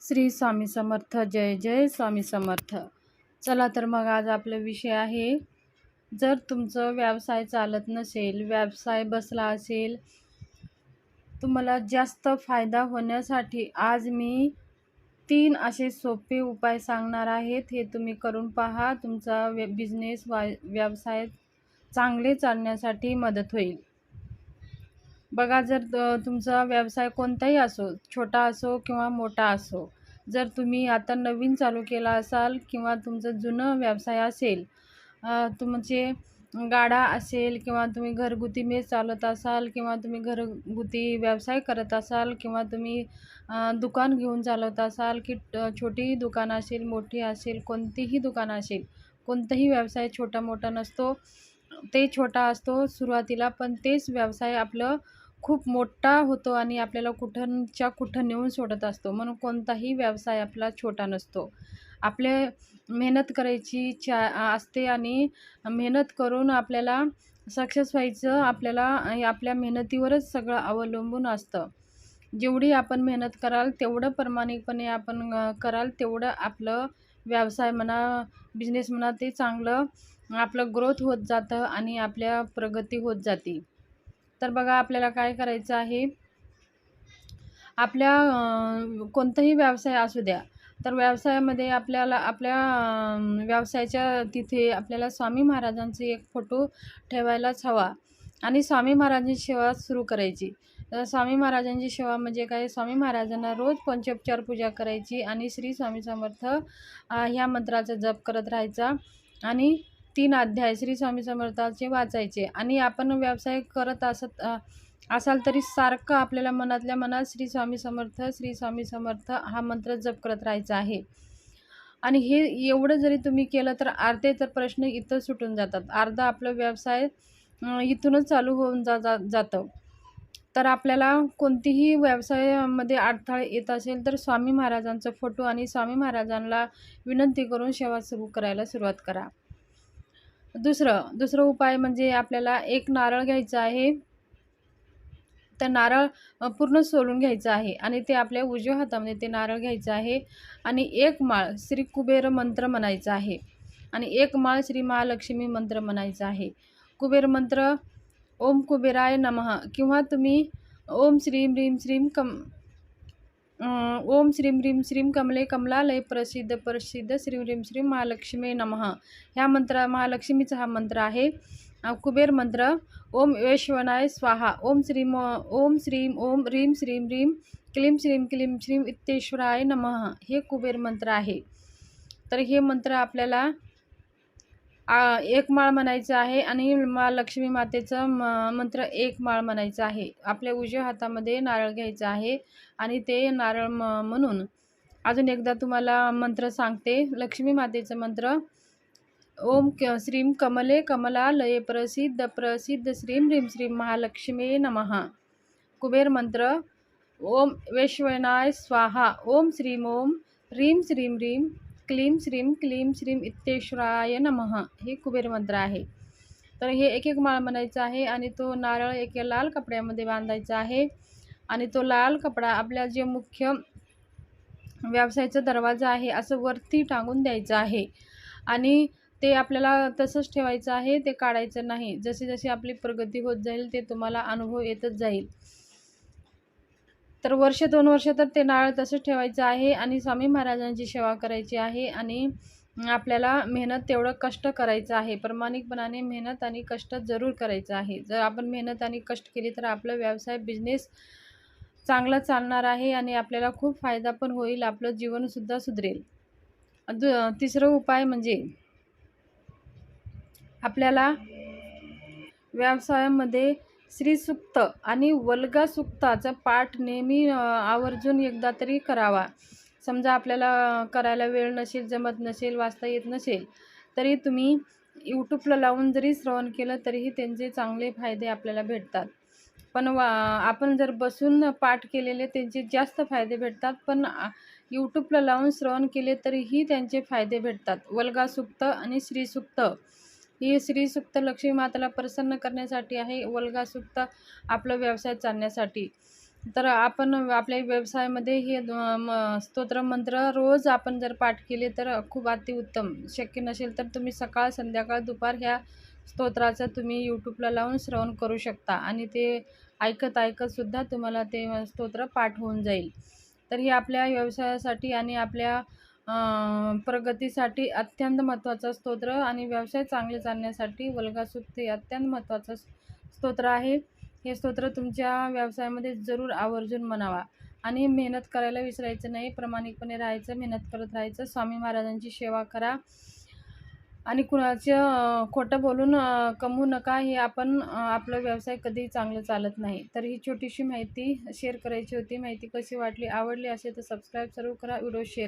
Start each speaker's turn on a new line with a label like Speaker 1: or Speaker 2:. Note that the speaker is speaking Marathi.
Speaker 1: श्री स्वामी समर्थ. जय जय स्वामी समर्थ. चला तर मग आज आपला विषय आहे, जर तुमचं व्यवसाय चालत नसेल, व्यवसाय बसला असेल, तुम्हाला जास्त फायदा होण्यासाठी आज मी 3 असे सोपे उपाय सांगणार आहेत. हे तुम्ही करून पहा. तुमचा बिझनेस व्यवसाय चांगले चालण्यासाठी मदत होईल. बघा, जर तुमचा व्यवसाय कोणताही असो, छोटा असो किंवा मोठा असो, जर तुम्ही आता नवीन चालू केला असाल किंवा तुमचा जुना व्यवसाय असेल, तुमचे गाडा असेल किंवा तुम्ही घरगुती मेस चालवत असाल किंवा तुम्ही घरगुती व्यवसाय करत असाल किंवा तुम्ही दुकान घेऊन चालवत असाल की छोटी दुकान असेल, मोठी असेल, कोणतीही दुकान असेल, कोणताही व्यवसाय छोटा मोठा नसतो. ते छोटा असतो सुरुवातीला, पण तेच व्यवसाय आपलं खूप मोठा होतो आणि आपल्याला कुठंच्या कुठं नेऊन सोडत असतो. म्हणून कोणताही व्यवसाय आपला छोटा नसतो. आपले मेहनत करायची असते आणि मेहनत करून आपल्याला सक्सेस व्हायचं. आपल्याला आपल्या मेहनतीवरच सगळं अवलंबून असतं. जेवढी आपण मेहनत कराल, तेवढं प्रामाणिकपणे आपण कराल, तेवढं आपलं व्यवसाय म्हणा, बिझनेस म्हणा, ते चांगलं आपलं ग्रोथ होत जातं आणि आपल्या प्रगती होत जाते. तर बघा, आपल्याला काय करायचं आहे, आपल्या कोणताही व्यवसाय असू द्या, तर व्यवसायामध्ये आपल्याला आपल्या व्यवसायाच्या तिथे आपल्याला स्वामी महाराजांचे एक फोटो ठेवायलाच हवा आणि स्वामी महाराजांची सेवा सुरू करायची. स्वामी महाराजांची सेवा म्हणजे काय, स्वामी महाराजांना रोज पंचोपचार पूजा करायची आणि श्री स्वामी समर्थ ह्या मंत्राचा जप करत राहायचा आणि 3 अध्याय श्री स्वामी समर्थाचे वाचायचे. आणि आपण व्यवसाय करत असाल तरी सारखं आपल्याला मनातल्या मनात श्री स्वामी समर्थ, श्री स्वामी समर्थ हा मंत्र जप करत राहायचा आहे. आणि हे एवढं जरी तुम्ही केलं तर अर्धे तर प्रश्न इथं सुटून जातात. अर्धा आपला व्यवसाय इथूनच चालू होऊन जातं. तर आपल्याला कोणतीही व्यवसायामध्ये अडथळे येत असेल तर स्वामी महाराजांचा फोटो आणि स्वामी महाराजांना विनंती करून सेवा सुरू करायला सुरुवात करा. दुसरं उपाय म्हणजे आपल्याला एक नारळ घ्यायचा आहे. तर नारळ पूर्ण सोलून घ्यायचं आहे आणि ते आपल्या उजव्या हातामध्ये ते नारळ घ्यायचं आहे आणि 1 माळ श्री कुबेर मंत्र म्हणायचा आहे आणि 1 माळ श्री महालक्ष्मी मंत्र म्हणायचा आहे. कुबेर मंत्र ओम कुबेराय नमः किंवा तुम्ही ओम श्रीम ह्रीम श्रीम ओम श्रीम ह्रीम श्रीम कमले कमलालय प्रसिद्ध श्री ह्रीम श्रीम महालक्ष्मी नमः ह्या महालक्ष्मीचा हा मंत्र आहे. कुबेर मंत्र ओम वैश्वनाय स्वाहा ओम श्रीम ओम ह्रीम श्रीम ह्रीम क्लीम श्रीम इत्तेश्वराय नमः हे कुबेर मंत्र आहे. तर हे मंत्र आपल्याला 1 माळ म्हणायचं आहे आणि लक्ष्मी मातेचं मंत्र 1 माळ म्हणायचं आहे. आपल्या उजव्या हातामध्ये नारळ घ्यायचा आहे आणि ते नारळ म्हणून अजून एकदा तुम्हाला मंत्र सांगते. लक्ष्मी मातेचं मंत्र ओम श्रीम कमले कमला लये प्रसिद्ध श्रीम ह्रीम श्रीम महालक्ष्मी नमः. कुबेर मंत्र ओम वैश्वनाय स्वाहा ओम ह्रीम श्रीम ह्रीम क्लीम श्रीम इत्तेश्वराय नमः हे कुबेर मंत्र आहे. तर हे 1 माळ म्हणायचं आहे आणि तो नारळ एका लाल कपड्यामध्ये बांधायचा आहे आणि तो लाल कपडा आपल्या जे मुख्य व्यवसायाचा दरवाजा आहे असं वरती टांगून द्यायचा आहे आणि ते आपल्याला तसंच ठेवायचं आहे, ते काढायचं नाही. जशी जशी आपली प्रगती होत जाईल ते तुम्हाला अनुभव येतच जाईल. तर 1-2 वर्ष तर ते नारळ तसंच ठेवायचं आहे आणि स्वामी महाराजांची सेवा करायची आहे आणि आपल्याला मेहनत तेवढं कष्ट करायचं आहे. प्रामाणिकपणाने मेहनत आणि कष्ट जरूर करायचं आहे. जर आपण मेहनत आणि कष्ट केली तर आपला व्यवसाय बिझनेस चांगला चालणार आहे आणि आपल्याला खूप फायदा पण होईल. आपलं जीवनसुद्धा सुधरेल. तिसरं उपाय म्हणजे आपल्याला व्यवसायामध्ये श्रीसूक्त आणि वल्गा सूक्ताचा पाठ नेहमी आवर्जून एकदा तरी करावा. समजा आपल्याला करायला वेळ नसेल, जमत नसेल, वाचता येत नसेल, तरी तुम्ही यूट्यूबला लावून जरी श्रवण केलं तरीही त्यांचे चांगले फायदे आपल्याला भेटतात. पण आपण जर बसून पाठ केलेले त्यांचे जास्त फायदे भेटतात, पण यूट्यूबला लावून श्रवण केले तरीही त्यांचे फायदे भेटतात. वल्गा सूक्त आणि श्रीसूक्त ही श्रीसूक्त लक्ष्मी मातेला प्रसन्न करण्यासाठी आहे. वल्गा सूक्त आपला व्यवसाय चालण्यासाठी. तर आपण आपल्या व्यवसायामध्ये हे स्तोत्र मंत्र रोज आपण जर पाठ केले तर खूप अतिउत्तम. शक्य नसेल तर तुम्ही सकाळ, संध्याकाळ, दुपार ह्या स्तोत्राचं तुम्ही यूट्यूबला लावून श्रवण करू शकता आणि ते ऐकत-ऐकतसुद्धा तुम्हाला ते स्तोत्र पाठ होऊन जाईल. तर हे आपल्या व्यवसायासाठी आणि आपल्या प्रगतीसाठी अत्यंत महत्त्वाचं स्तोत्र आणि व्यवसाय चांगले चालण्यासाठी वल्गासुक्त हे अत्यंत महत्त्वाचं स्तोत्र आहे. हे स्तोत्र तुमच्या व्यवसायामध्ये जरूर आवर्जून म्हणावा आणि मेहनत करायला विसरायचं नाही. प्रामाणिकपणे राहायचं, मेहनत करत राहायचं, स्वामी महाराजांची सेवा करा आणि कुणाचं खोटं बोलून कमवू नका. हे आपण आपला व्यवसाय कधीही चांगलं चालत नाही. तर ही छोटीशी माहिती शेअर करायची होती. माहिती कशी वाटली, आवडली असेल तर सबस्क्राईब जरूर करा, व्हिडिओ शेअर